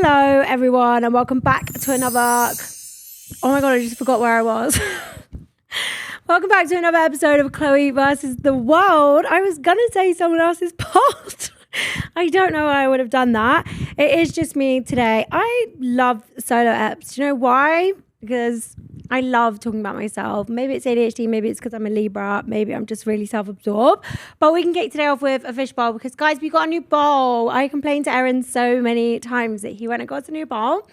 Hello everyone and welcome back to another... Oh my god, I just forgot where I was. Welcome back to another episode of Chloe versus the world. I was gonna say someone else's part. I don't know why I would have done that. It is just me today. I love solo eps. Do you know why? Because I love talking about myself. Maybe it's ADHD, maybe it's because I'm a Libra, maybe I'm just really self-absorbed. But we can get today off with a fish bowl because, guys, we got a new bowl. I complained to Aaron so many times that he went and got us a new bowl.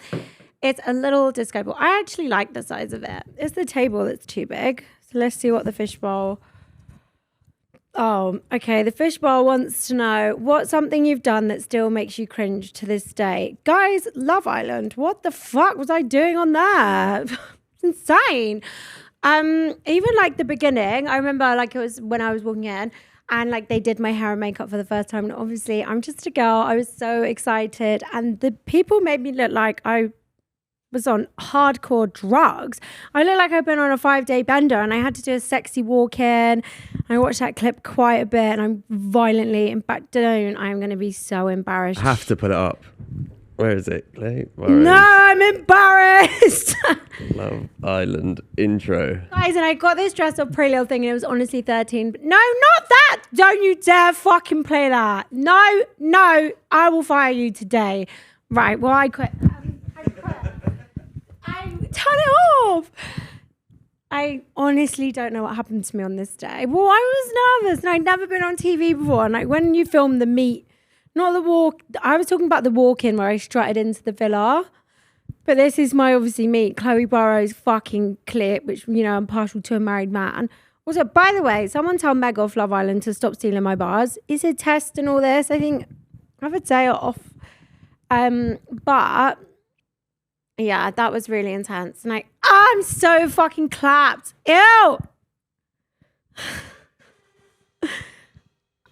It's a little disco bowl. I actually like the size of it. It's the table that's too big. So let's see what the fish bowl... Oh, okay. The fish bowl wants to know what's something you've done that still makes you cringe to this day. Guys, Love Island. What the fuck was I doing on there? It's insane. Even like the beginning, I remember like it was when I was walking in and like they did my hair and makeup for the first time. And obviously I'm just a girl. I was so excited. And the people made me look like I was on hardcore drugs. I looked like I'd been on a 5-day bender and I had to do a sexy walk-in. I watched that clip quite a bit and I'm violently, in fact, I'm going to be so embarrassed. I have to put it up. Where is it, Clay? No, I'm embarrassed. Love Island intro. Guys, and I got this dress up pretty little thing and it was honestly 13. No, not that. Don't you dare fucking play that. No, I will fire you today. Right, well, I quit. Turn it off. I honestly don't know what happened to me on this day. Well, I was nervous and I'd never been on TV before. And like when you film the meet, not the walk, I was talking about the walk-in where I strutted into the villa. But this is my obviously meet, Chloe Burrows fucking clip, which, you know, I'm partial to a married man. Also, by the way, someone tell Meg off Love Island to stop stealing my bars. Is it a test and all this? I think I would say off. But... yeah, that was really intense. And I'm so fucking clapped. Ew.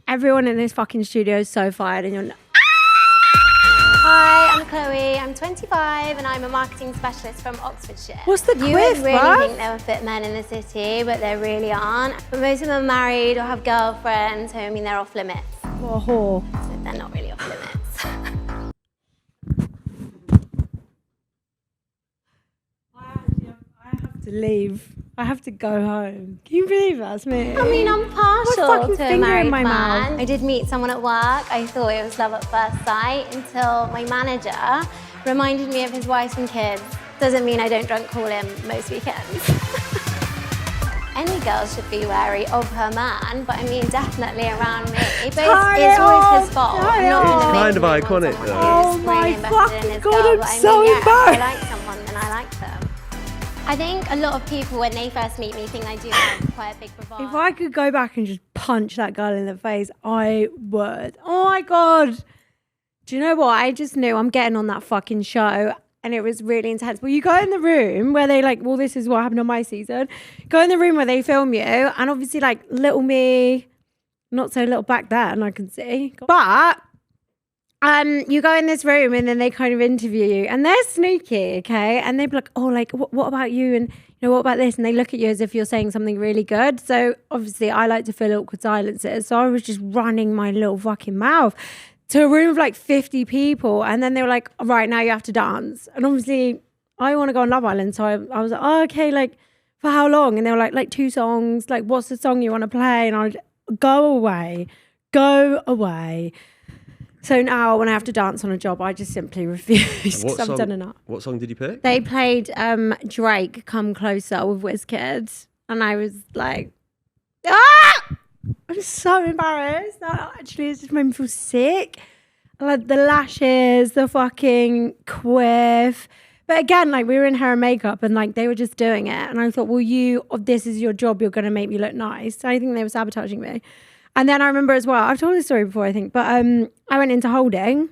Everyone in this fucking studio is so fired and you're... Hi, I'm Chloe. I'm 25 and I'm a marketing specialist from Oxfordshire. What's the You quiz, would really bruv? think there were fit men in the city, but there really aren't. But most of them are married or have girlfriends, so I mean they're off limits. What a whore. So they're not really off limits. To leave. I have to go home. Can you believe that's me? I mean, I'm partial fucking to a finger in married my man. mouth. I did meet someone at work. I thought it was love at first sight until my manager reminded me of his wife and kids. Doesn't mean I don't drunk call him most weekends. Any girl should be wary of her man, but I mean, definitely around me. But it's always his fault. I'm not going to make Kind of him iconic, someone though. who's Oh my really invested in fucking his God, girl, I'm but I mean, so yeah, if I embarrassed. like someone, then I like them. I think a lot of people, when they first meet me, think I do have quite a big bravado. If I could go back and just punch that girl in the face, I would. Oh my God. Do you know what? I just knew I'm getting on that fucking show and it was really intense. Well, you go in the room where they like, well, this is what happened on my season. Go in the room where they film you and obviously like little me, not so little back then, I can see. But you go in this room and then they kind of interview you and they're sneaky, okay? And they'd be like, oh, like, what about you? And, you know, what about this? And they look at you as if you're saying something really good. So obviously I like to fill awkward silences. So I was just running my little fucking mouth to a room of like 50 people. And then they were like, right, now you have to dance. And obviously I want to go on Love Island. So I was like, oh, okay, like for how long? And they were like 2 songs. Like, what's the song you want to play? And I was go away. So now when I have to dance on a job, I just simply refuse because I've done enough. What song did you pick? They played Drake, Come Closer with WizKid. And I was like, ah! I'm so embarrassed. That actually just made me feel sick. Like the lashes, the fucking quiff. But again, like we were in hair and makeup and like they were just doing it. And I thought, well, this is your job. You're going to make me look nice. So I think they were sabotaging me. And then I remember as well, I've told this story before, I think, but I went into holding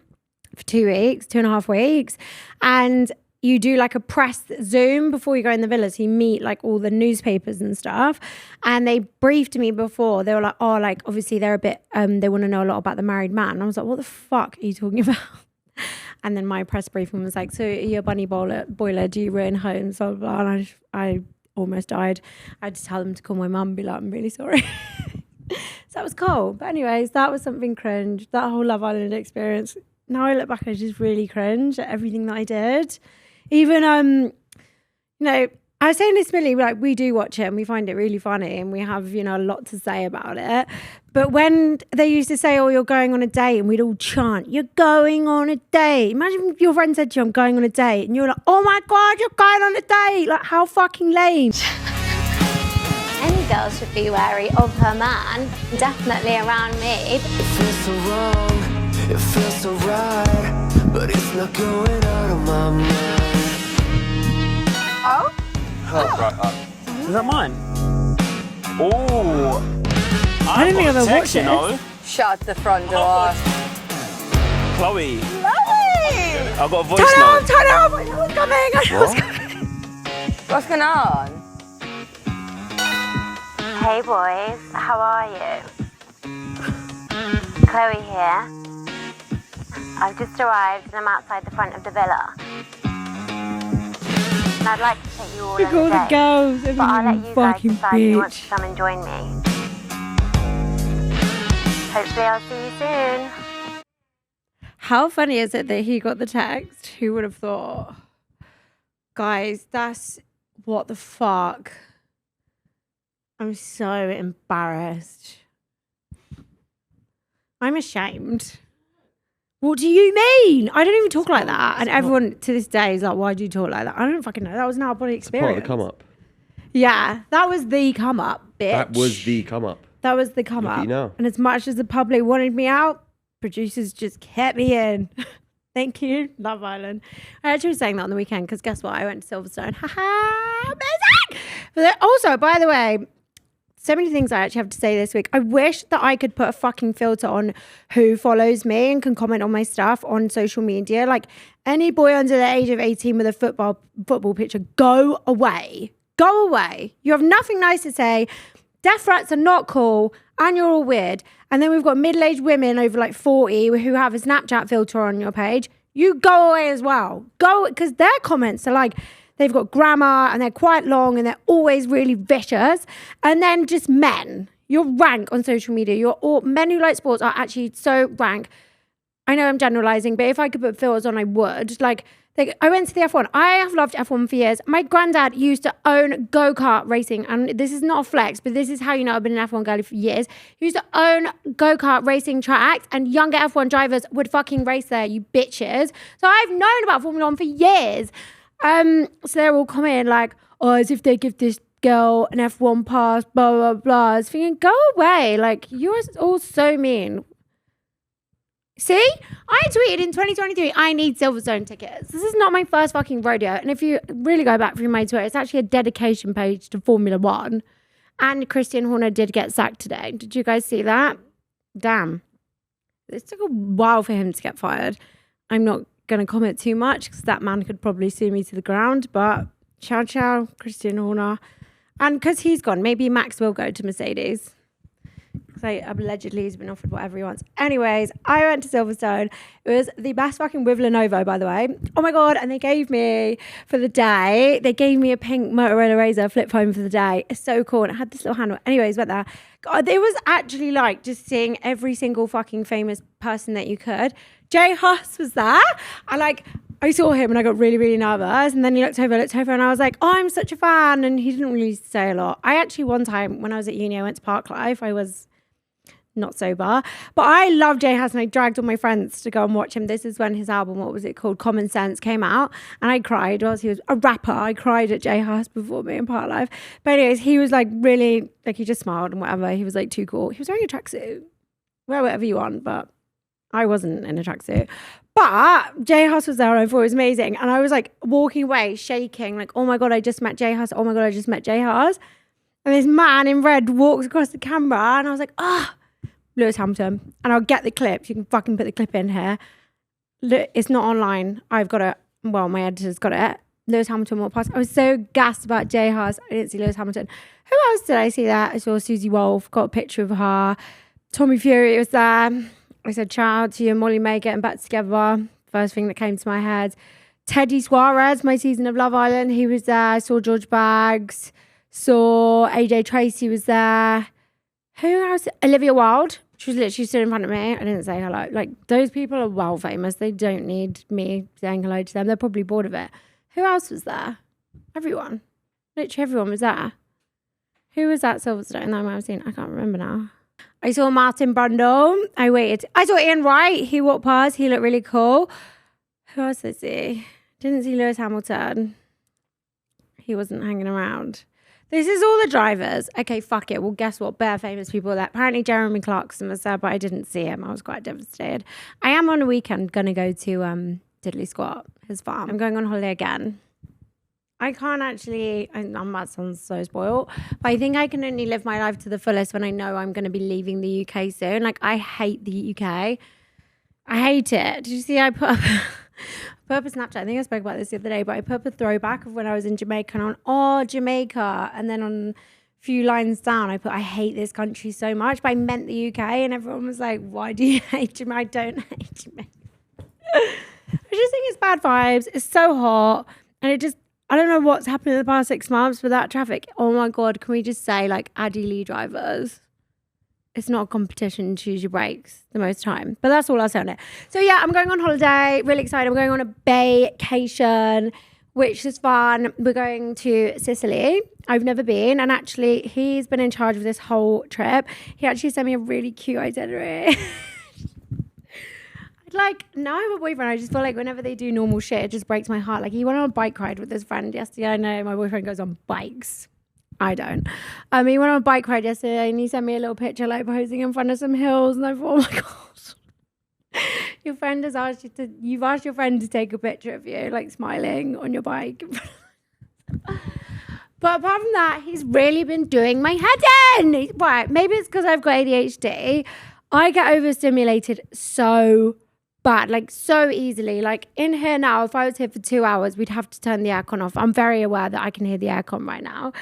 for 2.5 weeks. And you do like a press Zoom before you go in the villa. So you meet like all the newspapers and stuff. And they briefed me before. They were like, oh, like obviously they're a bit, they want to know a lot about the married man. And I was like, what the fuck are you talking about? And then my press briefing was like, so you're a bunny boiler, do you ruin homes? Blah, blah, blah. And I almost died. I had to tell them to call my mum and be like, I'm really sorry. So that was cool. But anyways, that was something cringe. That whole Love Island experience now I look back, I just really cringe at everything that I did. Even, you know, I was saying this to Millie, like, we do watch it and we find it really funny and we have, you know, a lot to say about it. But when they used to say, oh, you're going on a date, and we'd all chant, you're going on a date. Imagine if your friend said to you, I'm going on a date, and you're like, oh my God, you're going on a date. Like, how fucking lame. Any girl should be wary of her man, definitely around me. It feels so wrong, it feels so right, but it's not going out of my mind. Oh? Oh, right. Is that mine? Oh. I don't think I've ever watched you it. know. Shut the front door. Chloe, Chloe! I've got a voice Turn note. off, turn off. I know what's coming. I know what's coming. What's going on? Hey boys, how are you? Chloe here. I've just arrived and I'm outside the front of the villa. And I'd like to take you all Look on all a the date, girls. but I'll let you guys Fucking decide who wants to bitch. come and join me. Hopefully I'll see you soon. How funny is it that he got the text? Who would have thought? Guys, that's what the fuck. I'm so embarrassed. I'm ashamed. What do you mean? I don't even talk like that. And everyone to this day is like, why do you talk like that? I don't fucking know. That was an out-of-body Part experience. of the come up. Yeah, that was the come up, bitch. That was the come up. That was the come Look at up. you now. And as much as the public wanted me out, producers just kept me in. Thank you, Love Island. I actually was saying that on the weekend because guess what? I went to Silverstone. Haha, amazing. But also, by the way, so many things I actually have to say this week. I wish that I could put a fucking filter on who follows me and can comment on my stuff on social media. Like any boy under the age of 18 with a football picture, go away. Go away. You have nothing nice to say. Death threats are not cool and you're all weird. And then we've got middle-aged women over like 40 who have a Snapchat filter on your page. You go away as well. Go, because their comments are like, they've got grammar and they're quite long and they're always really vicious. And then just men. You're rank on social media. You're all, men who like sports are actually so rank. I know I'm generalizing, but if I could put filters on, I would. Like, I went to the F1. I have loved F1 for years. My granddad used to own go-kart racing. And this is not a flex, but this is how you know I've been an F1 girlie for years. He used to own go-kart racing tracks and younger F1 drivers would fucking race there, you bitches. So I've known about Formula 1 for years. So they're all coming like, oh, as if they give this girl an F1 pass, blah, blah, blah. I was thinking, go away. Like, you're all so mean. See? I tweeted in 2023, I need Silverstone tickets. This is not my first fucking rodeo. And if you really go back through my Twitter, it's actually a dedication page to Formula 1. And Christian Horner did get sacked today. Did you guys see that? Damn. It took a while for him to get fired. I'm not going to comment too much because that man could probably sue me to the ground. But ciao, Christian Horner. And because he's gone, maybe Max will go to Mercedes. So allegedly he's been offered whatever he wants. Anyways, I went to Silverstone. It was the best fucking with Lenovo, by the way. Oh my God. And they gave me, for the day, they gave me a pink Motorola Razr flip phone for the day. It's so cool. And it had this little handle. Anyways, went there. God, it was actually like just seeing every single fucking famous person that you could. Jay Huss was there. I saw him and I got really, really nervous. And then he looked over and I was like, oh, I'm such a fan. And he didn't really say a lot. I actually, one time when I was at uni, I went to Parklife. I was not sober, but I love Jay Huss and I dragged all my friends to go and watch him. This is when his album, what was it called, Common Sense, came out, and I cried whilst he was a rapper. I cried at Jay Huss before me in Parklife. But anyways, he was like really, like he just smiled and whatever. He was like too cool. He was wearing a tracksuit. Wear whatever you want, but I wasn't in a tracksuit. But Jay Huss was there and I thought it was amazing. And I was like walking away shaking, like, oh my God, I just met Jay Huss. Oh my God, I just met Jay Huss. And this man in red walks across the camera and I was like, Lewis Hamilton. And I'll get the clip. You can fucking put the clip in here. It's not online. I've got it. Well, my editor's got it. Lewis Hamilton walked past. I was so gassed about Jay Huss. I didn't see Lewis Hamilton. Who else did I see there? I saw Susie Wolf. Got a picture of her. Tommy Fury was there. I said, shout out to you and Molly May getting back together. First thing that came to my head. Teddy Suarez, my season of Love Island. He was there. I saw George Baggs. Saw AJ Tracy was there. Who else? Olivia Wilde. She was literally stood in front of me. I didn't say hello. Like, those people are well famous. They don't need me saying hello to them. They're probably bored of it. Who else was there? Everyone. Literally everyone was there. Who was that Silverstone that I might have seen? I can't remember now. I saw Martin Brundle. I saw Ian Wright. He walked past. He looked really cool. Who else did I see? Didn't see Lewis Hamilton. He wasn't hanging around. This is all the drivers. Okay, fuck it. Well, guess what? Bare famous people there. Apparently Jeremy Clarkson was there, but I didn't see him. I was quite devastated. I am on a weekend going to go to Diddley Squat, his farm. I'm going on holiday again. I can't actually, that sounds so spoiled, but I think I can only live my life to the fullest when I know I'm going to be leaving the UK soon. Like, I hate the UK. I hate it. Did you see I put up a Snapchat? I think I spoke about this the other day, but I put up a throwback of when I was in Jamaica and Jamaica. And then on a few lines down, I put, I hate this country so much, but I meant the UK. And everyone was like, why do you hate Jamaica? I don't hate Jamaica. I just think it's bad vibes. It's so hot. And I don't know what's happened in the past 6 months with that traffic. Oh my God, can we just say, like, Addy Lee drivers? It's not a competition, choose your brakes the most time. But that's all I'll say on it. So yeah, I'm going on holiday, really excited. I'm going on a vacation, which is fun. We're going to Sicily. I've never been. And actually, he's been in charge of this whole trip. He actually sent me a really cute itinerary. Like, now I have a boyfriend, I just feel like whenever they do normal shit, it just breaks my heart. Like, he went on a bike ride with his friend yesterday. I know my boyfriend goes on bikes. I don't. He went on a bike ride yesterday and he sent me a little picture, like, posing in front of some hills. And I thought, oh my God. Your friend has asked you've asked your friend to take a picture of you, like, smiling on your bike. But apart from that, he's really been doing my head in. Right, maybe it's because I've got ADHD. I get overstimulated so bad, like, so easily. Like, in here now, if I was here for 2 hours, we'd have to turn the aircon off. I'm very aware that I can hear the aircon right now.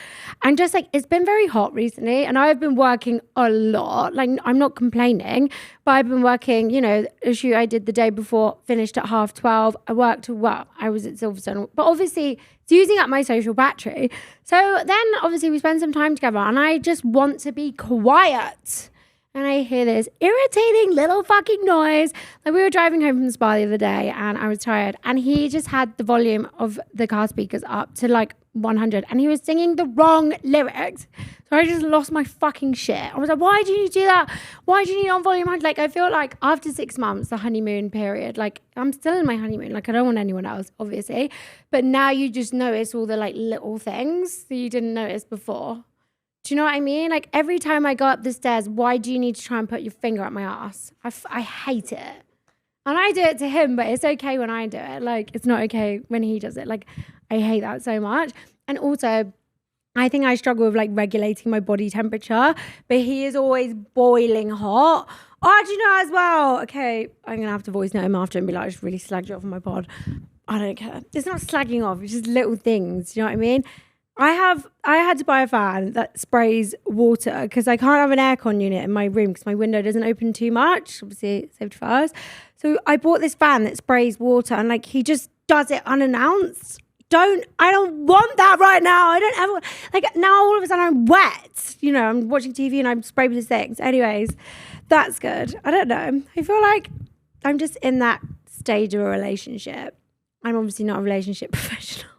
And just, like, it's been very hot recently, and I've been working a lot. Like, I'm not complaining, but I've been working, you know, a shoot I did the day before, finished at 12:30. I worked, well, I was at Silverstone, but obviously it's using up my social battery. So then, obviously, we spend some time together, and I just want to be quiet. And I hear this irritating little fucking noise. Like, we were driving home from the spa the other day and I was tired. And he just had the volume of the car speakers up to like 100. And he was singing the wrong lyrics. So I just lost my fucking shit. I was like, why do you do that? Why do you need on volume 100? Like, I feel like after 6 months, the honeymoon period, like, I'm still in my honeymoon. Like, I don't want anyone else, obviously. But now you just notice all the, like, little things that you didn't notice before. Do you know what I mean? Like, every time I go up the stairs, why do you need to try and put your finger up my ass? I hate it. And I do it to him, but it's okay when I do it. Like, it's not okay when he does it. Like, I hate that so much. And also, I think I struggle with, like, regulating my body temperature, but he is always boiling hot. Oh, do you know as well? Okay, I'm going to have to voice note him after and be like, I just really slagged you off on my pod. I don't care. It's not slagging off. It's just little things. Do you know what I mean? I had to buy a fan that sprays water because I can't have an aircon unit in my room because my window doesn't open too much. Obviously, safety first. So I bought this fan that sprays water and, like, he just does it unannounced. I don't want that right now. I don't ever, like, now all of a sudden I'm wet. You know, I'm watching TV and I'm spraying with things. Anyways, that's good. I don't know. I feel like I'm just in that stage of a relationship. I'm obviously not a relationship professional.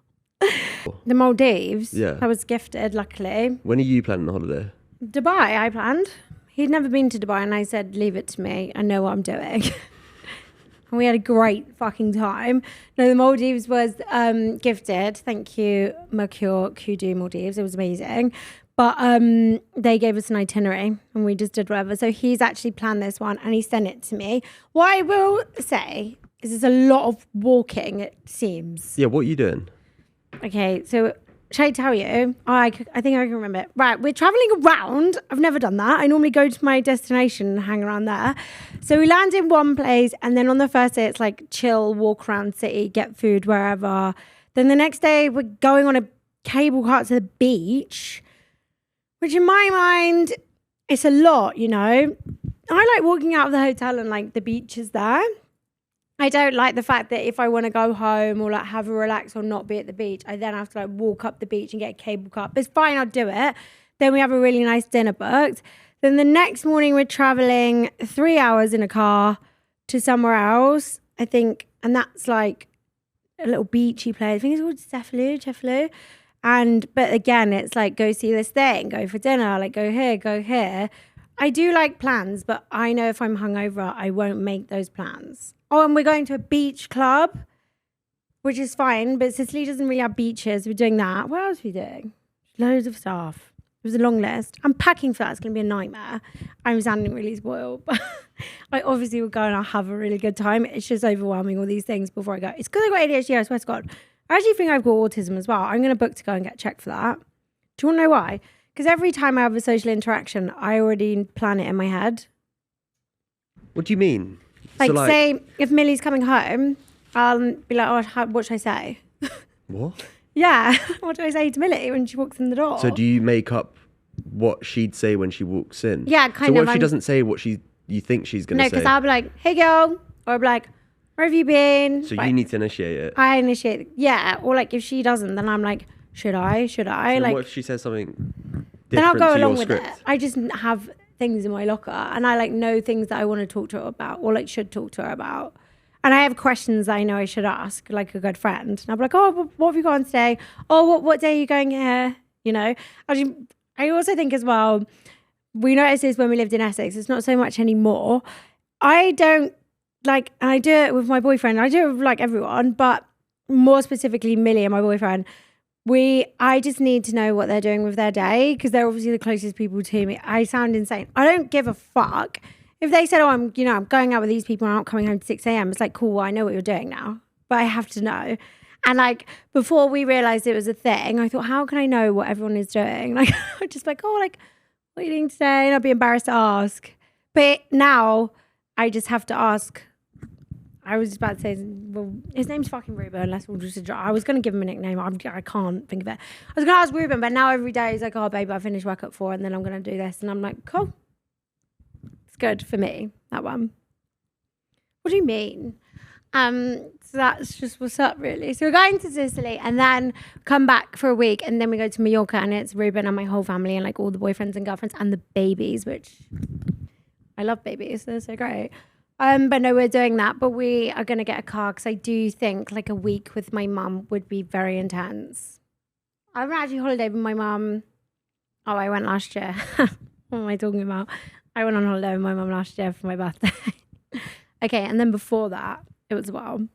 The Maldives. Yeah. I was gifted, luckily. When are you planning the holiday? Dubai, I planned. He'd never been to Dubai and I said, leave it to me. I know what I'm doing. And we had a great fucking time. No, the Maldives was gifted. Thank you, Mercure Kudu Maldives. It was amazing. But they gave us an itinerary and we just did whatever. So he's actually planned this one and he sent it to me. What I will say is there's a lot of walking, it seems. Yeah, what are you doing? Okay, so shall I tell you? Oh, I think I can remember it. Right, we're traveling around. I've never done that. I normally go to my destination and hang around there. So we land in one place and then on the first day it's like chill, walk around city, get food wherever. Then the next day we're going on a cable car to the beach, which in my mind, it's a lot, you know. I like walking out of the hotel and like the beach is there. I don't like the fact that if I want to go home or like have a relax or not be at the beach, I then have to like walk up the beach and get a cable car. But it's fine, I'll do it. Then we have a really nice dinner booked. Then the next morning we're traveling 3 hours in a car to somewhere else, I think. And that's like a little beachy place. I think it's called Cefalù. But again, it's like, go see this thing, go for dinner, like go here. I do like plans, but I know if I'm hungover, I won't make those plans. Oh, and we're going to a beach club, which is fine, but Sicily doesn't really have beaches. We're doing that. What else are we doing? Loads of stuff. It was a long list. I'm packing for that. It's going to be a nightmare. I'm sounding really spoiled. But I obviously will go and I'll have a really good time. It's just overwhelming all these things before I go. It's because I've got ADHD, I swear to God. I actually think I've got autism as well. I'm going to book to go and get checked for that. Do you want to know why? Because every time I have a social interaction, I already plan it in my head. What do you mean? Like, say, if Millie's coming home, I'll be like, oh, what should I say? What? Yeah. What do I say to Millie when she walks in the door? So do you make up what she'd say when she walks in? Yeah, kind of. So what if she doesn't say what you think she's going to say? No, because I'll be like, hey, girl. Or I'll be like, where have you been? So like, you need to initiate it. I initiate it. Yeah. Or like if she doesn't, then I'm like, should I? So like, what if she says something different then I'll go to along your with script? it. I just have things in my locker and I like know things that I want to talk to her about or like should talk to her about. And I have questions that I know I should ask, like a good friend. And I'll be like, oh, what have you got on today? Oh, what day are you going here? You know? I also think as well, we noticed this when we lived in Essex. It's not so much anymore. I don't like, and I do it with my boyfriend. I do it with like everyone, but more specifically Millie and my boyfriend. I just need to know what they're doing with their day because they're obviously the closest people to me. I sound insane. I don't give a fuck. If they said, oh, I'm going out with these people and I'm not coming home to 6 a.m. It's like, cool, well, I know what you're doing now, but I have to know. And like, before we realized it was a thing, I thought, how can I know what everyone is doing? Like, I'd just be like, oh, like, what are you doing today? And I'd be embarrassed to ask. But now I just have to ask. I was just about to say, well, his name's fucking Ruben, unless we'll just, I was going to give him a nickname. I can't think of it. I was going to ask Ruben, but now every day he's like, oh, babe, I finished work at 4 and then I'm going to do this. And I'm like, cool. Good for me, that one. What do you mean? So that's just what's up, really. So we're going to Sicily and then come back for a week and then we go to Mallorca and it's Ruben and my whole family and like all the boyfriends and girlfriends and the babies, which I love babies. They're so great. But no, we're doing that. But we are going to get a car because I do think like a week with my mum would be very intense. I haven't actually holidayed with my mum. Oh, I went last year. What am I talking about? I went on holiday with my mum last year for my birthday. Okay, and then before that, it was a while.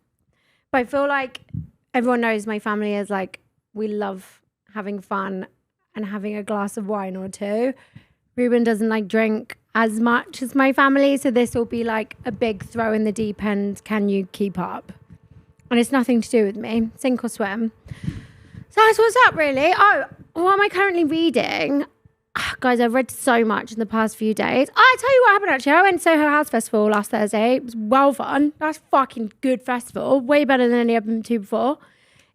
But I feel like everyone knows my family is like, we love having fun and having a glass of wine or two. Ruben doesn't like drink as much as my family, so this will be like a big throw in the deep end. Can you keep up? And it's nothing to do with me, sink or swim. So that's what's up, really. Oh, what am I currently reading? Guys, I've read so much in the past few days. I'll tell you what happened actually. I went to Soho House Festival last Thursday. It was well fun. That's fucking good festival. Way better than any of them two before.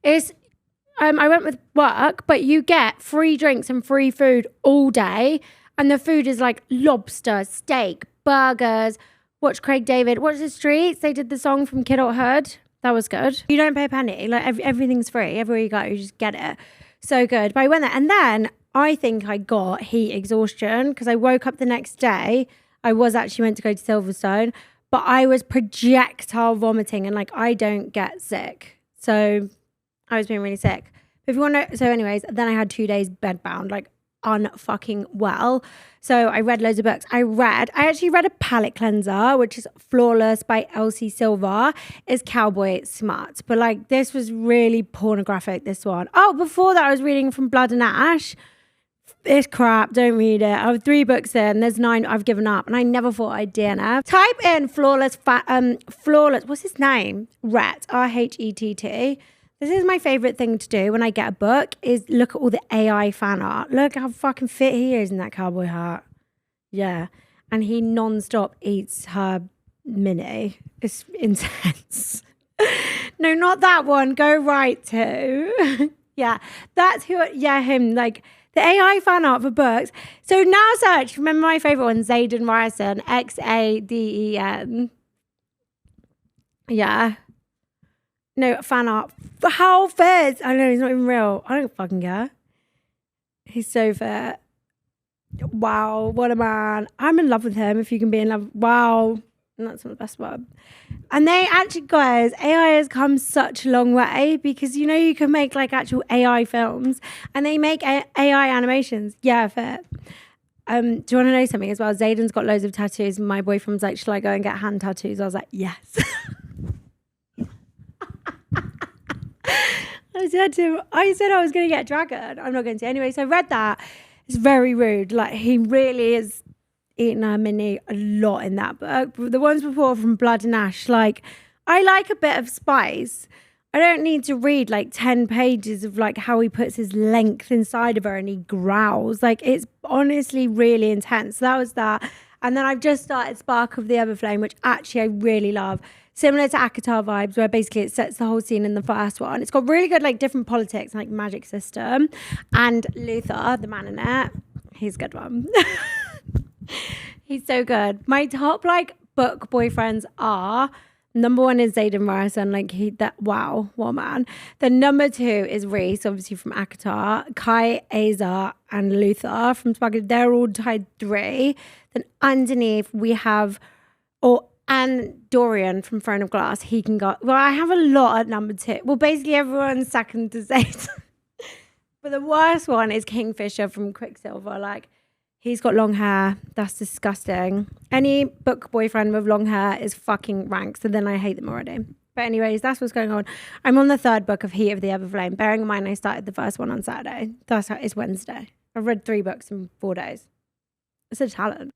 I went with work, but you get free drinks and free food all day. And the food is like lobster, steak, burgers. Watch Craig David. Watch the Streets. They did the song from Kid Hot Hood. That was good. You don't pay a penny. Like everything's free. Everywhere you go, you just get it. So good. But I went there and then I think I got heat exhaustion because I woke up the next day. I was actually meant to go to Silverstone, but I was projectile vomiting and like I don't get sick. So I was being really sick. But if you want to, so anyways, then I had 2 days bedbound, like unfucking well. So I read loads of books. I actually read a palette cleanser, which is Flawless by Elsie Silver. It's cowboy smart, but like this was really pornographic, this one. Oh, before that I was reading from Blood and Ash. It's crap, don't read it. I have 3 books in, there's 9 I've given up and I never thought I'd DNF. Type in Flawless, what's his name? Rhett, R-H-E-T-T. This is my favourite thing to do when I get a book is look at all the AI fan art. Look how fucking fit he is in that cowboy hat. Yeah. And he non-stop eats her mini. It's intense. No, not that one. Go right to. Yeah. That's who, yeah, him. Like the AI fan art for books. So now search, remember my favourite one, Xaden Ryerson, Xaden. Yeah. No, fan art. How fit? I know, he's not even real. I don't fucking care. He's so fit. Wow, what a man. I'm in love with him if you can be in love. Wow. And that's not the best word. And they actually, guys, AI has come such a long way because, you know, you can make like actual AI films and they make AI animations. Yeah, fair. Do you want to know something as well? Zayden's got loads of tattoos. And my boyfriend was like, shall I go and get hand tattoos? I was like, yes. I said to him, I was going to get a dragon. I'm not going to. Anyway, so I read that. It's very rude. Like, he really is eating a mini a lot in that book. But the ones before from Blood and Ash, like, I like a bit of spice. I don't need to read like 10 pages of like how he puts his length inside of her and he growls. Like, it's honestly really intense. So that was that. And then I've just started Spark of the Everflame, which actually I really love. Similar to Akatar vibes, where basically it sets the whole scene in the first one. It's got really good like different politics, like magic system. And Luther, the man in it, he's a good one. He's so good. My top like book boyfriends are, number one is Zayden Morrison, like wow, what a man. The number two is Reese, obviously from Akatar, Kai, Aza, and Luther from Sparkle. They're all tied 3. Then underneath we have, and Dorian from Throne of Glass. He can go. Well, I have a lot at number 2. Well, basically everyone's second to Zayden. But the worst one is Kingfisher from Quicksilver. Like, he's got long hair. That's disgusting. Any book boyfriend with long hair is fucking rank. So then I hate them already. But anyways, that's what's going on. I'm on the 3rd book of Heat of the Everflame. Bearing in mind I started the first one on Saturday. It's Wednesday. I've read 3 books in 4 days. It's a talent.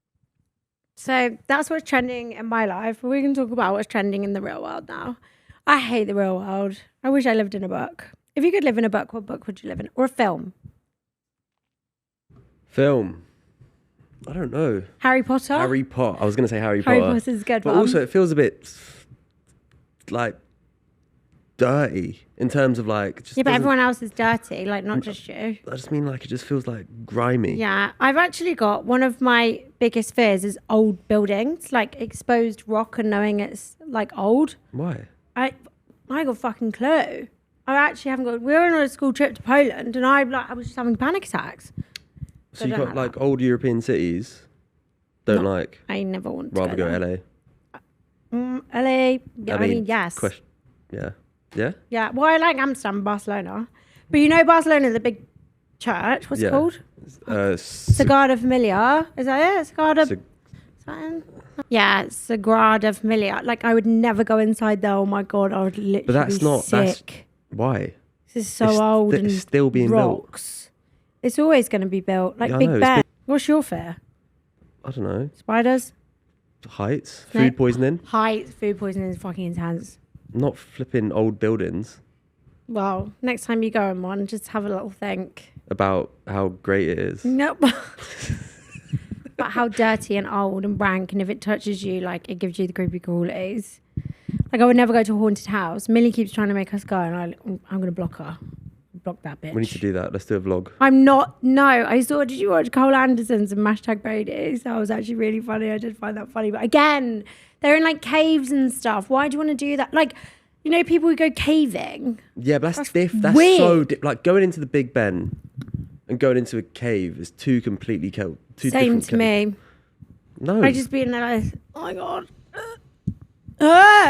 So that's what's trending in my life. We can talk about what's trending in the real world now. I hate the real world. I wish I lived in a book. If you could live in a book, what book would you live in? Or a film? Film. I don't know. Harry Potter? Harry Potter. I was going to say Harry Potter. Harry Potter's a good but one. Also, it feels a bit like dirty in terms of like. Just yeah, but doesn't- everyone else is dirty, like not just you. I just mean like it just feels like grimy. Yeah, I've actually got one of my biggest fears is old buildings, like exposed rock and knowing it's like old. Why? I got fucking clue. I actually haven't got. We were on a school trip to Poland, and I was just having panic attacks. So you got like old European cities. Don't like. I never want to Rather go there. LA. LA. Yeah, I mean yes. Yeah. Yeah. Yeah. Well, I like Amsterdam, and Barcelona, but you know Barcelona, the big church. What's it called? Sagrada Familia. Is that it? Something? Yeah, Sagrada Familia. Like, I would never go inside there. Oh my god, I would literally But that's be not. sick. Why? This is so old and it's still being built. rocks. It's always going to be built. Like Yeah, I Big know, it's Ben. What's your fear? I don't know. Spiders? Heights, No. food poisoning. Heights, food poisoning is fucking intense. Not flipping old buildings. Well, next time you go in one, just have a little think. About how great it is. Nope. But how dirty and old and rank, and if it touches you, like, it gives you the creepy crawlies. Like, I would never go to a haunted house. Millie keeps trying to make us go, and I'm going to block her. Block that bitch. We need to do that. Let's do a vlog. I'm not. No, I saw. Did you watch Cole Anderson's and #Brady? That was actually really funny. I did find that funny. But again, they're in like caves and stuff. Why do you want to do that? Like, you know, people who go caving. Yeah, but that's weird. so like going into the Big Ben and going into a cave is two completely two Same different to me. No, I just be in there like, oh my god,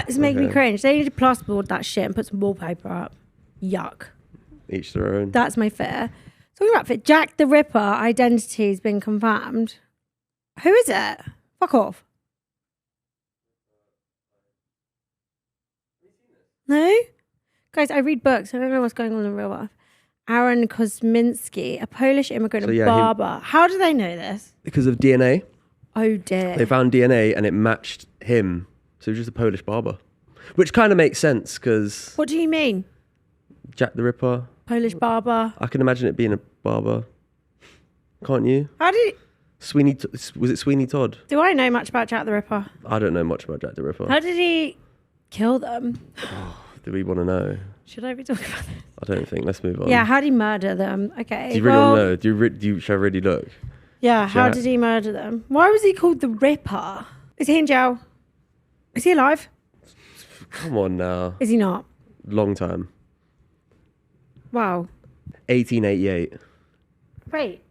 it's making me Okay. cringe. They need to plasterboard that shit and put some wallpaper up. Yuck. each their own. That's my fear. Talking about fit, Jack the Ripper identity has been confirmed. Who is it? Fuck off. No? Guys, I read books. I don't know what's going on in real life. Aaron Kosminski, a Polish immigrant So, and yeah, barber. How do they know this? Because of DNA. Oh dear. They found DNA and it matched him. So he was just a Polish barber. Which kind of makes sense because What do you mean? Jack the Ripper, Polish barber? I can imagine it being a barber. Can't you? How did... Was it Sweeney Todd? Do I know much about Jack the Ripper? I don't know much about Jack the Ripper. How did he kill them? Do we want to know? Should I be talking about this? I don't think. Let's move on. Yeah, how did he murder them? Okay. Do you really want to know? Should I really look? Yeah, how Jack- did he murder them? Why was he called the Ripper? Is he in jail? Is he alive? Come on now. Is he not? Long time. Wow. 1888. Wait.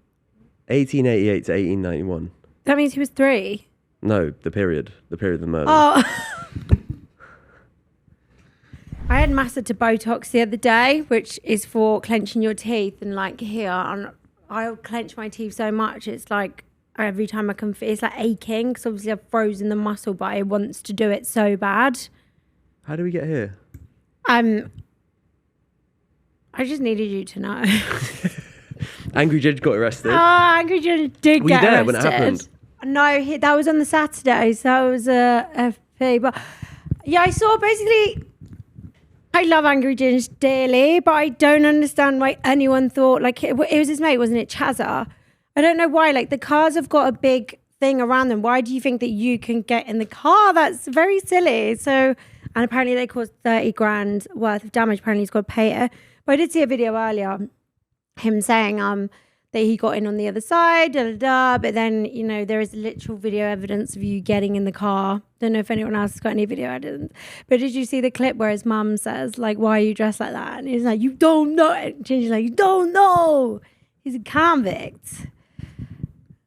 1888 to 1891. That means he was 3. No, the period of the murder. Oh. I had Massa to Botox the other day, which is for clenching your teeth. And like here, I clench my teeth so much. It's like every time I can, it's like aching because obviously I've frozen the muscle, but I wants to do it so bad. How do we get here? I just needed you to know. Angry Judge got arrested. Angry Judge did Were get you there arrested. when it happened? No, that was on the Saturday, so it was a FP. But yeah, I saw basically. I love Angry Judge dearly, but I don't understand why anyone thought like it was his mate, wasn't it, Chazza? I don't know why. Like the cars have got a big thing around them. Why do you think that you can get in the car? That's very silly. So, and apparently they caused 30 grand worth of damage. Apparently he's got to pay it. But I did see a video earlier, him saying that he got in on the other side, but then, you know, there is literal video evidence of you getting in the car. Don't know if anyone else has got any video evidence. But did you see the clip where his mum says, like, why are you dressed like that? And he's like, you don't know. And Ginger's like, you don't know. He's a convict.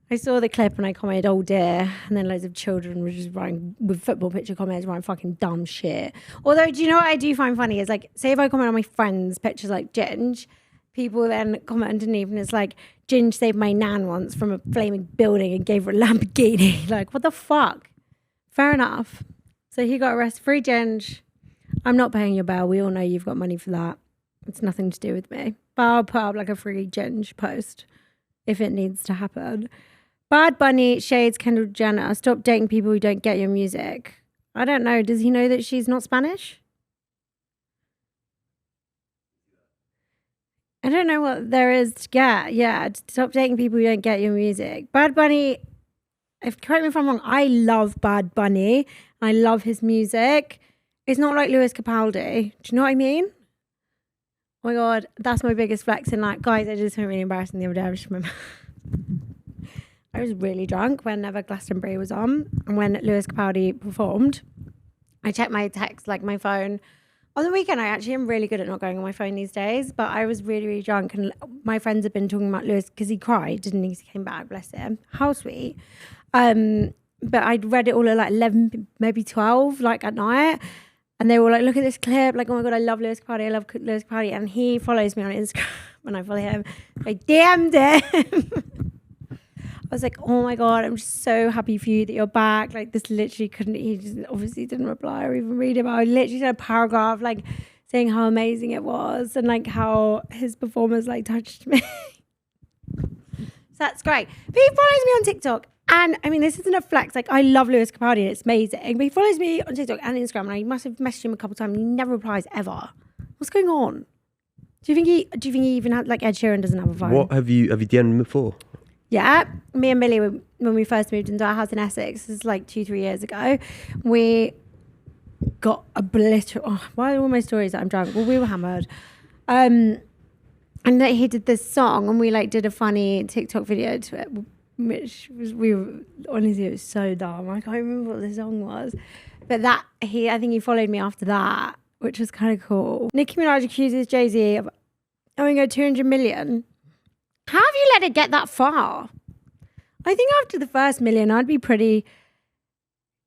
I saw the clip and I commented, oh dear. And then loads of children were just writing, with football picture comments, writing fucking dumb shit. Although, do you know what I do find funny is, like, say if I comment on my friends' pictures like Ginge, people then comment underneath and it's like, Ginge saved my nan once from a flaming building and gave her a Lamborghini. Like, what the fuck? Fair enough. So he got arrested. Free Ginge. I'm not paying your bail. We all know you've got money for that. It's nothing to do with me. But I'll put up like a free Ginge post if it needs to happen. Bad Bunny shades Kendall Jenner. Stop dating people who don't get your music. I don't know. Does he know that she's not Spanish? I don't know what there is to get. Yeah, stop dating people who don't get your music. Bad Bunny, correct me if I'm wrong, I love Bad Bunny. I love his music. It's not like Lewis Capaldi. Do you know what I mean? Oh my God, that's my biggest flex in life. Guys, I did something really embarrassing the other day. I just remember. I was really drunk whenever Glastonbury was on and when Lewis Capaldi performed. I checked my text, like my phone. On the weekend, I actually am really good at not going on my phone these days, but I was really, really drunk and my friends have been talking about Lewis because he cried, didn't he? He came back, bless him. How sweet. But I'd read it all at like 11, maybe 12, like at night. And they were like, look at this clip. Like, oh my God, I love Lewis Capaldi. I love Lewis Capaldi. And he follows me on Instagram when I follow him. I DM'd him. I was like, oh my God, I'm just so happy for you that you're back. Like this literally he just obviously didn't reply or even read it, but I literally said a paragraph like saying how amazing it was and like how his performance like touched me. So that's great. But he follows me on TikTok. And I mean, this isn't a flex. Like I love Lewis Capaldi and it's amazing. But he follows me on TikTok and Instagram and I must have messaged him a couple of times and he never replies ever. What's going on? Do you think he even had like Ed Sheeran doesn't have a phone? What have you DM'd him before? Yeah, me and Millie, when we first moved into our house in Essex, this is like 2-3 years ago, we got obliterated. Oh, why are all my stories that I'm drunk? Well, we were hammered. And then he did this song and we like did a funny TikTok video to it, which was, honestly, it was so dumb. I can't remember what the song was. But I think he followed me after that, which was kind of cool. Nicki Minaj accuses JayZ of owing her 200 million. How have you let it get that far? I think after the first million, I'd be pretty...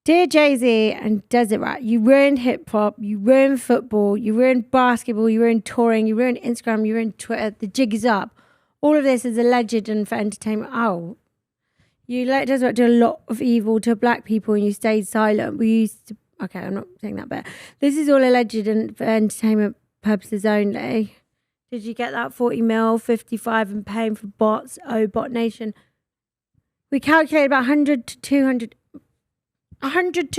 Dear JayZ and Desert Rat, you ruined hip-hop, you ruined football, you ruined basketball, you ruined touring, you ruined Instagram, you ruined Twitter. The jig is up. All of this is alleged and for entertainment. Oh. You let Desert Rat do a lot of evil to black people and you stayed silent. We used to... Okay, I'm not saying that, but this is all alleged and for entertainment purposes only. Did you get that 40 mil, 55 and paying for bots? Oh, Bot Nation. We calculated about 100 to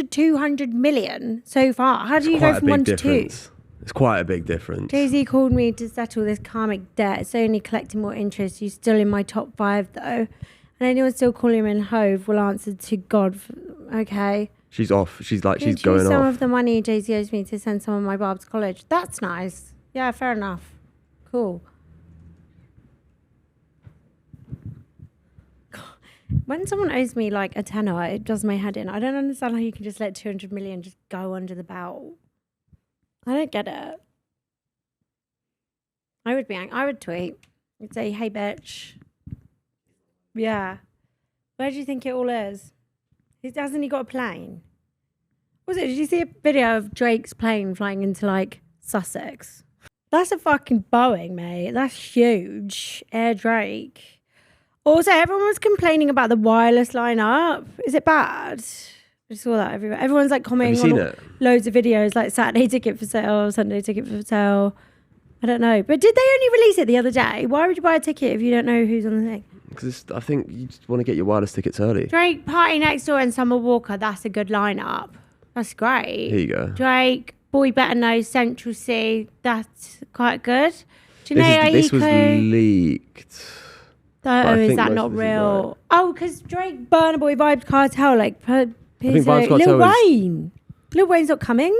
200 million so far. How do you go from 1 to 2? It's quite a big difference. JayZ called me to settle this karmic debt. It's only collecting more interest. You're still in my top 5 though. And anyone still calling him in Hove will answer to God. Okay. She's off. She's going some off. of the money JayZ owes me to send some of my Barbs to college. That's nice. Yeah, fair enough. Cool. God. When someone owes me like a tenner, it does my head in. I don't understand how you can just let 200 million just go under the belt. I don't get it. I would tweet. I'd say, hey bitch, Yeah. Where do you think it all is? Hasn't he got a plane? Did you see a video of Drake's plane flying into like Sussex? That's a fucking Boeing, mate. That's huge. Air Drake. Also, everyone was complaining about the wireless lineup. Is it bad? I saw that everywhere. Everyone's like commenting Have you on seen it? loads of videos like Saturday ticket for sale, Sunday ticket for sale. I don't know. But did they only release it the other day? Why would you buy a ticket if you don't know who's on the thing? Because I think you just want to get your wireless tickets early. Drake, Party Next Door and Summer Walker. That's a good lineup. That's great. Here you go. Drake, Boy Better Know, Central C. That's quite good. Janae This was Aiko. leaked. Oh, I is think that most not of this is real? right. Oh, because Drake, Burna Boy, Vibes Cartel, like, think Vybz Kartel Lil is- Wayne. Lil Wayne's not coming.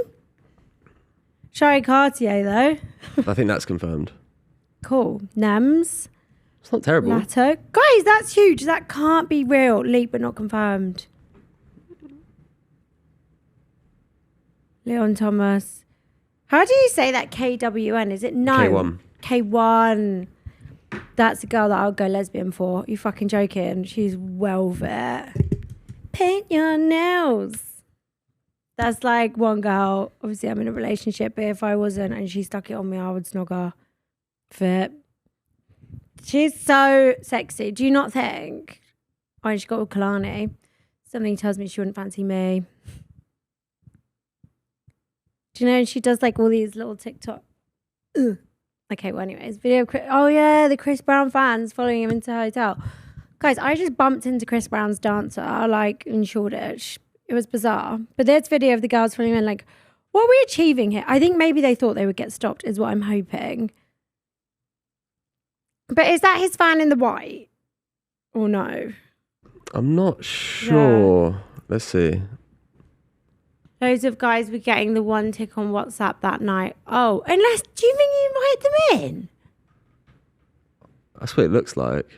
Shari Cartier, though. I think that's confirmed. Cool. Nems. It's not terrible. Latto. Guys, that's huge. That can't be real. Leaked but not confirmed. Leon Thomas. How do you say that? KWN? Is it no? K1. K1. That's a girl that I'll go lesbian for. You fucking joking? She's velvet. Paint your nails. That's like one girl. Obviously, I'm in a relationship, but if I wasn't and she stuck it on me, I would snog her. Fit. She's so sexy. Do you not think? Oh, and she got with Kalani. Something tells me she wouldn't fancy me. Do you know she does like all these little TikTok? Ugh. Okay, well, anyways, video of oh yeah, the Chris Brown fans following him into a hotel. Guys, I just bumped into Chris Brown's dancer like in Shoreditch. It was bizarre. But there's video of the girls following him like, what are we achieving here? I think maybe they thought they would get stopped is what I'm hoping. But is that his fan in the white? Or no? I'm not sure. Let's see. Loads of guys were getting the one tick on WhatsApp that night. Oh, unless, do you think you invited them in? That's what it looks like.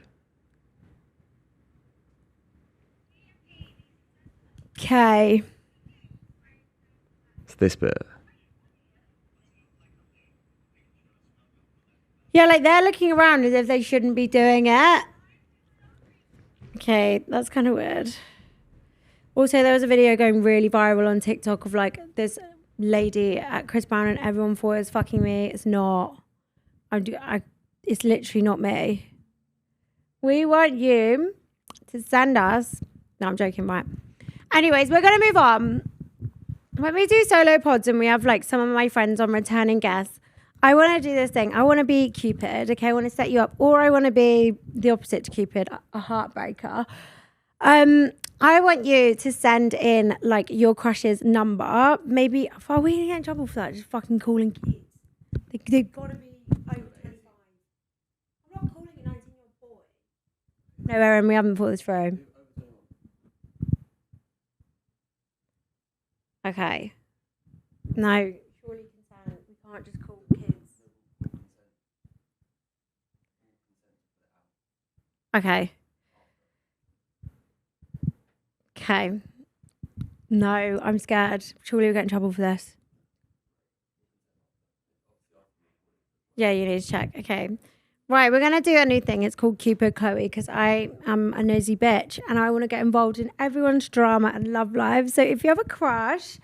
Okay. It's this bit. Yeah, like they're looking around as if they shouldn't be doing it. Okay, that's kind of weird. Also, there was a video going really viral on TikTok of like this lady at Chris Brown and everyone thought it was fucking me. It's not. It's literally not me. We want you to send us. No, I'm joking, right? Anyways, we're going to move on. When we do solo pods and we have like some of my friends on returning guests, I want to do this thing. I want to be Cupid, okay? I want to set you up, or I want to be the opposite to Cupid, a heartbreaker. I want you to send in like your crush's number. Maybe, are we gonna get in trouble for that? Just fucking calling kids. They've got to be over 25. I'm not calling a 19-year-old boy. No, Erin, we haven't thought this through. Okay. No, surely consent. We can't just call kids. Okay. Okay. No, I'm scared. Surely we'll get in trouble for this. Yeah, you need to check. Okay. Right, we're going to do a new thing. It's called Cupid Chloe because I am a nosy bitch and I want to get involved in everyone's drama and love lives. So if you have a crush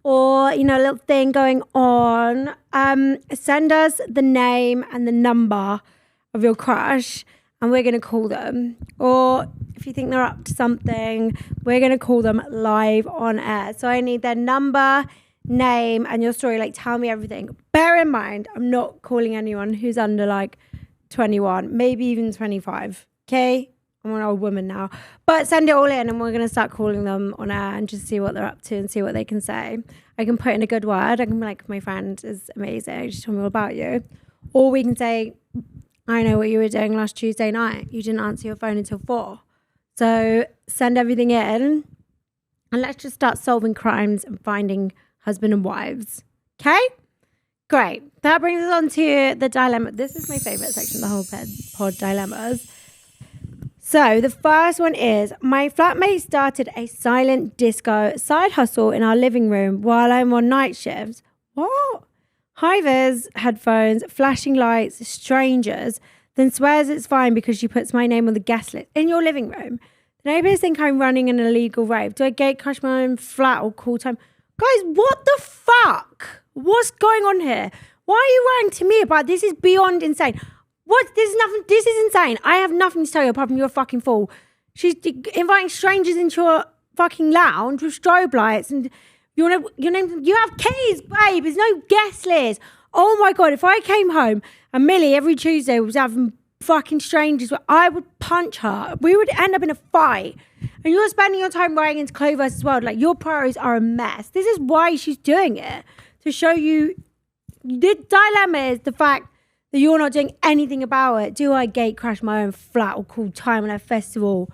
or, you know, a little thing going on, send us the name and the number of your crush and we're going to call them. Or if you think they're up to something, we're going to call them live on air. So I need their number, name, and your story. Like, tell me everything. Bear in mind, I'm not calling anyone who's under like 21, maybe even 25. Okay? I'm an old woman now. But send it all in and we're going to start calling them on air and just see what they're up to and see what they can say. I can put in a good word. I can be like, my friend is amazing. Just tell me all about you. Or we can say, I know what you were doing last Tuesday night. You didn't answer your phone until 4. So send everything in and let's just start solving crimes and finding husband and wives. Okay? Great. That brings us on to the dilemma. This is my favourite section of the whole pod, dilemmas. So the first one is, my flatmate started a silent disco side hustle in our living room while I'm on night shifts. What? High-vis headphones, flashing lights, strangers. then swears it's fine because she puts my name on the guest list in your living room. The neighbours think I'm running an illegal rave. Do I gate crash my own flat or call time? Guys, what the fuck? What's going on here? Why are you writing to me about this? Is beyond insane. What? This is nothing. This is insane. I have nothing to tell you apart from you're a fucking fool. She's inviting strangers into your fucking lounge with strobe lights and your name. You have keys, babe. There's no guest list. Oh my God, if I came home and Millie every Tuesday was having fucking strangers, I would punch her. We would end up in a fight. And you're spending your time writing into Chloe vs. World. Like, your priorities are a mess. This is why she's doing it. To show you, the dilemma is the fact that you're not doing anything about it. Do I gate crash my own flat or call time on a festival?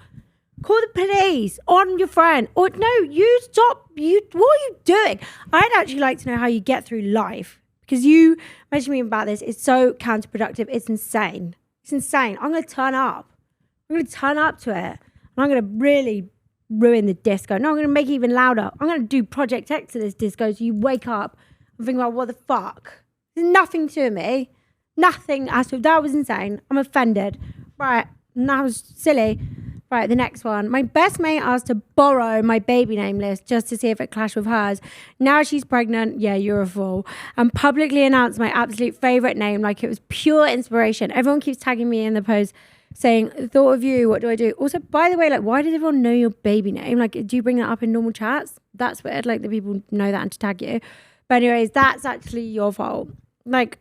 Call the police on your friend. Or no, you stop. What are you doing? I'd actually like to know how you get through life. Because you mentioned me about this. It's so counterproductive. It's insane. It's insane. I'm going to turn up. I'm going to turn up to it. And I'm going to really ruin the disco. No, I'm going to make it even louder. I'm going to do Project X to this disco so you wake up and think about what the fuck. There's nothing to me. Nothing at all. That was insane. I'm offended. Right. And that was silly. Right, the next one. My best mate asked to borrow my baby name list just to see if it clashed with hers. Now she's pregnant. Yeah, you're a fool. And publicly announced my absolute favourite name like it was pure inspiration. Everyone keeps tagging me in the post saying, thought of you, what do I do? Also, by the way, like, why does everyone know your baby name? Like, do you bring that up in normal chats? That's weird. Like, the people know that and to tag you. But anyways, that's actually your fault. Like,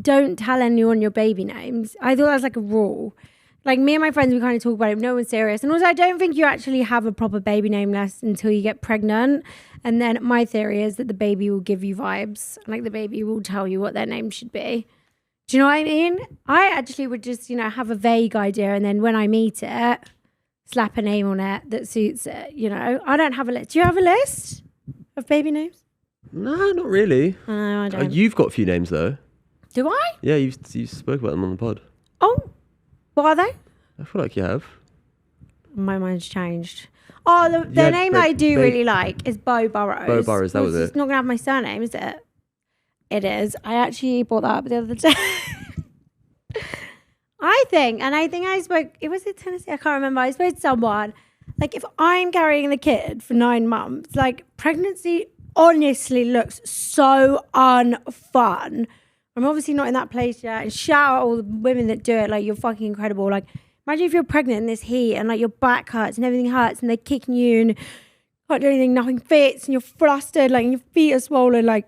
don't tell anyone your baby names. I thought that was like a rule. Like, me and my friends, we kind of talk about it. No one's serious. And also, I don't think you actually have a proper baby name list until you get pregnant. And then my theory is that the baby will give you vibes. Like, the baby will tell you what their name should be. Do you know what I mean? I actually would just, have a vague idea. And then when I meet it, slap a name on it that suits it, I don't have a list. Do you have a list of baby names? No, not really. No, I don't. You've got a few names, though. Do I? Yeah, you spoke about them on the pod. Oh, what are they? I feel like you have. My mind's changed. Oh, the name I do really like is Burrows. Burrows, that was it. It's not going to have my surname, is it? It is. I actually brought that up the other day. I think I spoke, it was in Tennessee, I can't remember. I spoke to someone, like, if I'm carrying the kid for 9 months, like, pregnancy honestly looks so unfun. I'm obviously not in that place yet. And shout out all the women that do it. Like, you're fucking incredible. Like, imagine if you're pregnant in this heat and like your back hurts and everything hurts and they're kicking you and you can't do anything, nothing fits and you're flustered, like, and your feet are swollen. Like,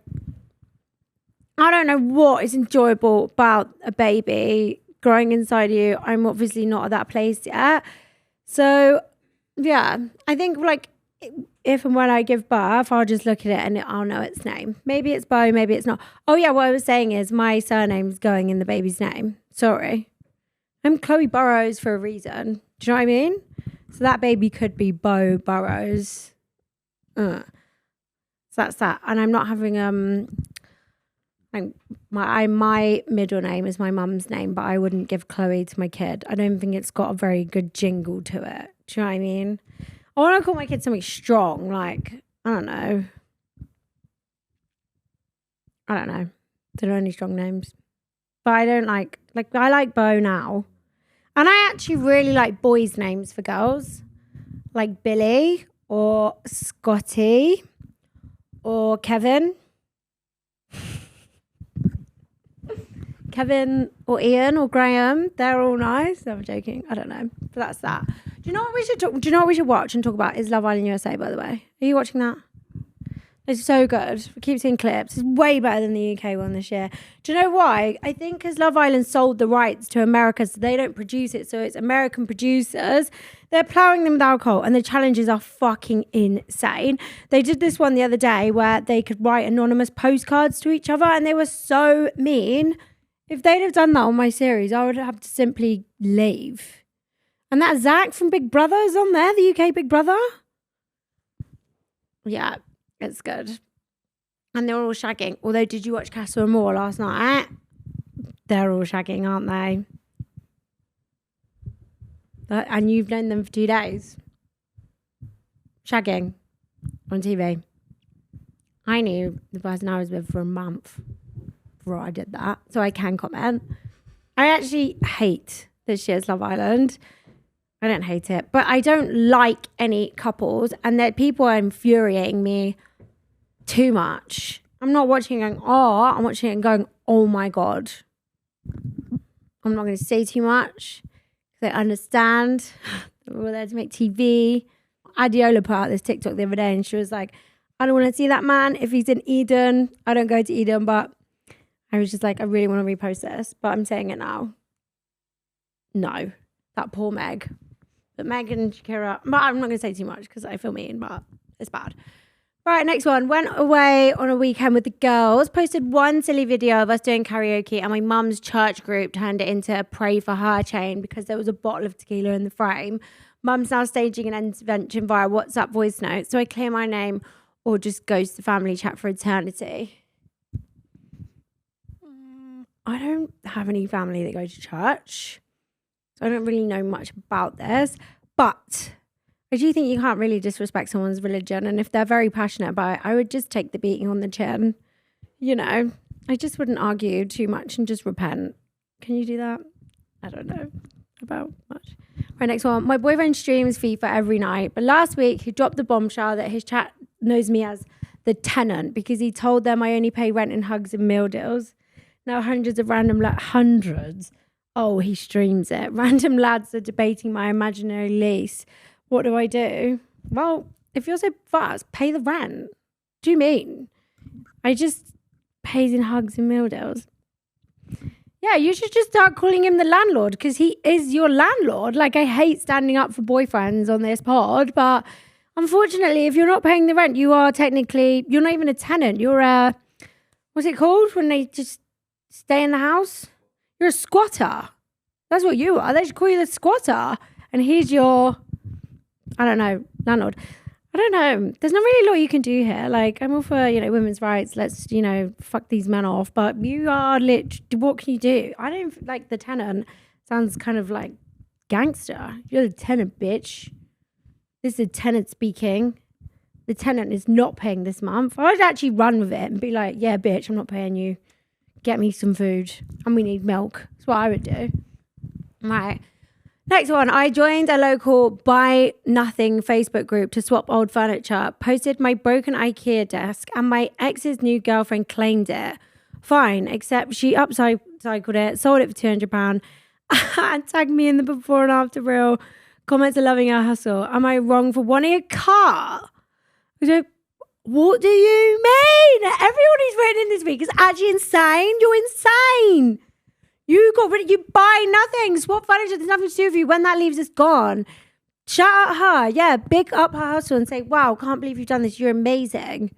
I don't know what is enjoyable about a baby growing inside you. I'm obviously not at that place yet. So, yeah, I think, like, if and when I give birth, I'll just look at it and I'll know its name. Maybe it's Bo, maybe it's not. Oh, yeah, what I was saying is my surname's going in the baby's name. Sorry. I'm Chloe Burrows for a reason. Do you know what I mean? So that baby could be Bo Burrows. So that's that. And I'm not having my middle name is my mum's name, but I wouldn't give Chloe to my kid. I don't think it's got a very good jingle to it. Do you know what I mean? I want to call my kid something strong, like, I don't know. There are any strong names. But I don't like I like Bo now. And I actually really like boys' names for girls. Like Billy or Scotty or Kevin. Kevin or Ian or Graham. They're all nice. I'm joking. I don't know. But that's that. Do you know what we should watch and talk about? Is Love Island USA, by the way. Are you watching that? It's so good. We keep seeing clips. It's way better than the UK one this year. Do you know why? I think because Love Island sold the rights to America, so they don't produce it. So it's American producers. They're ploughing them with alcohol, and the challenges are fucking insane. They did this one the other day where they could write anonymous postcards to each other, and they were so mean. If they'd have done that on my series, I would have to simply leave. And that Zach from Big Brother is on there, the UK Big Brother. Yeah, it's good. And they're all shagging. Although, did you watch Castle and Moore last night? They're all shagging, aren't they? And you've known them for 2 days. Shagging on TV. I knew the person I was with for a month before I did that. So I can comment. I actually hate this year's Love Island. I don't hate it, but I don't like any couples, and that people are infuriating me too much. I'm not watching it going, oh, I'm watching it and going, oh my God. I'm not going to say too much because I understand we're all there to make TV. Adiola put out this TikTok the other day and she was like, I don't want to see that man if he's in Eden. I don't go to Eden, but I was just like, I really want to repost this, but I'm saying it now. No, that poor Meg. But Meg and Shakira, but I'm not going to say too much because I feel mean, but it's bad. Right, next one. Went away on a weekend with the girls, posted one silly video of us doing karaoke, and my mum's church group turned it into a pray for her chain because there was a bottle of tequila in the frame. Mum's now staging an intervention via WhatsApp voice note, so I clear my name or just goes to family chat for eternity. I don't have any family that go to church, so I don't really know much about this, but I do think you can't really disrespect someone's religion, and if they're very passionate about it, I would just take the beating on the chin. You know, I just wouldn't argue too much and just repent. Can you do that? I don't know about much. Right, next one. My boyfriend streams FIFA every night, but last week he dropped the bombshell that his chat knows me as the tenant because he told them I only pay rent and hugs and meal deals. Now hundreds of random hundreds. Oh, he streams it. Random lads are debating my imaginary lease. What do I do? Well, if you're so fast, pay the rent. Do you mean? I just pays in hugs and meal deals. Yeah, you should just start calling him the landlord because he is your landlord. Like, I hate standing up for boyfriends on this pod, but unfortunately, if you're not paying the rent, you are technically, you're not even a tenant. You're a, what's it called when they just stay in the house? You're a squatter. That's what you are. They should call you the squatter. And he's your, I don't know, landlord. I don't know. There's not really a lot you can do here. Like, I'm all for, women's rights. Let's, fuck these men off. But you are what can you do? I don't like the tenant. Sounds kind of like gangster. You're the tenant, bitch. This is a tenant speaking. The tenant is not paying this month. I would actually run with it and be like, yeah, bitch, I'm not paying you. Get me some food. And we need milk. That's what I would do. Right. Next one, I joined a local Buy Nothing Facebook group to swap old furniture, posted my broken IKEA desk, and my ex's new girlfriend claimed it. Fine, except she upcycled it, sold it for £200, and tagged me in the before and after reel. Comments are loving our hustle. Am I wrong for wanting a car? What do you mean? Everyone who's written in this week is actually insane. You're insane. You buy nothing. Swap furniture. There's nothing to do with you. When that leaves, it's gone. Shout out her. Yeah, big up her hustle and say, wow, can't believe you've done this. You're amazing.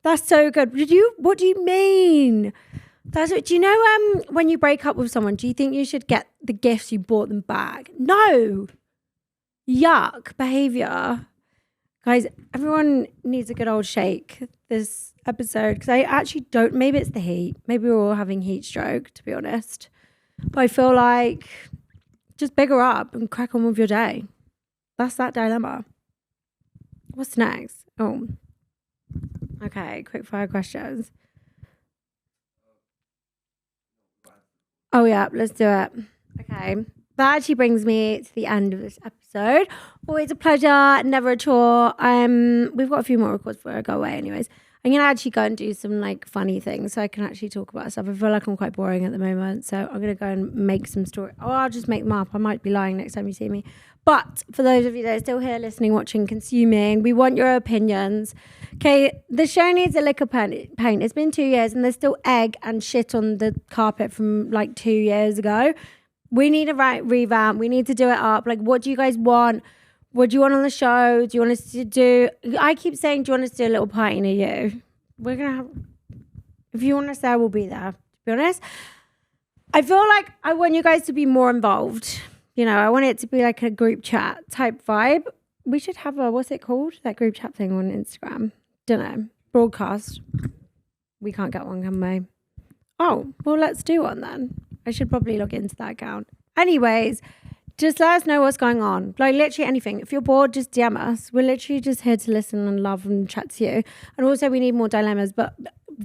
That's so good. What do you mean? Do you know when you break up with someone, do you think you should get the gifts you bought them back? No. Yuck behavior. Guys, everyone needs a good old shake this episode because I actually don't. Maybe it's the heat. Maybe we're all having heat stroke, to be honest. But I feel like just bigger up and crack on with your day. That's that dilemma. What's next? Oh, okay. Quick fire questions. Oh yeah, let's do it. Okay. That actually brings me to the end of this episode. Always a pleasure, never a chore. We've got a few more records before I go away anyways. I'm going to actually go and do some funny things so I can actually talk about stuff. I feel like I'm quite boring at the moment. So I'm going to go and make some story. Or I'll just make them up. I might be lying next time you see me. But for those of you that are still here listening, watching, consuming, we want your opinions. Okay, the show needs a lick of paint. It's been 2 years and there's still egg and shit on the carpet from 2 years ago. We need a revamp. We need to do it up. What do you guys want? What do you want on the show? Do you want us to do... I keep saying, do you want us to do a little party near you? We're going to have... If you want us there, we'll be there. To be honest, I feel like I want you guys to be more involved. I want it to be like a group chat type vibe. We should have a... What's it called? That group chat thing on Instagram. Don't know. Broadcast. We can't get one, can we? Oh, well, let's do one then. I should probably log into that account. Anyways... Just let us know what's going on. Literally anything. If you're bored, just DM us. We're literally just here to listen and love and chat to you. And also we need more dilemmas, but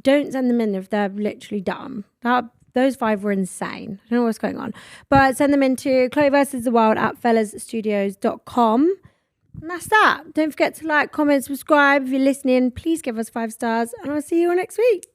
don't send them in if they're literally dumb. The those 5 were insane. I don't know what's going on. But send them into Chloe versus the World at fellasstudios.com. And that's that. Don't forget to like, comment, subscribe. If you're listening, please give us 5 stars. And I'll see you all next week.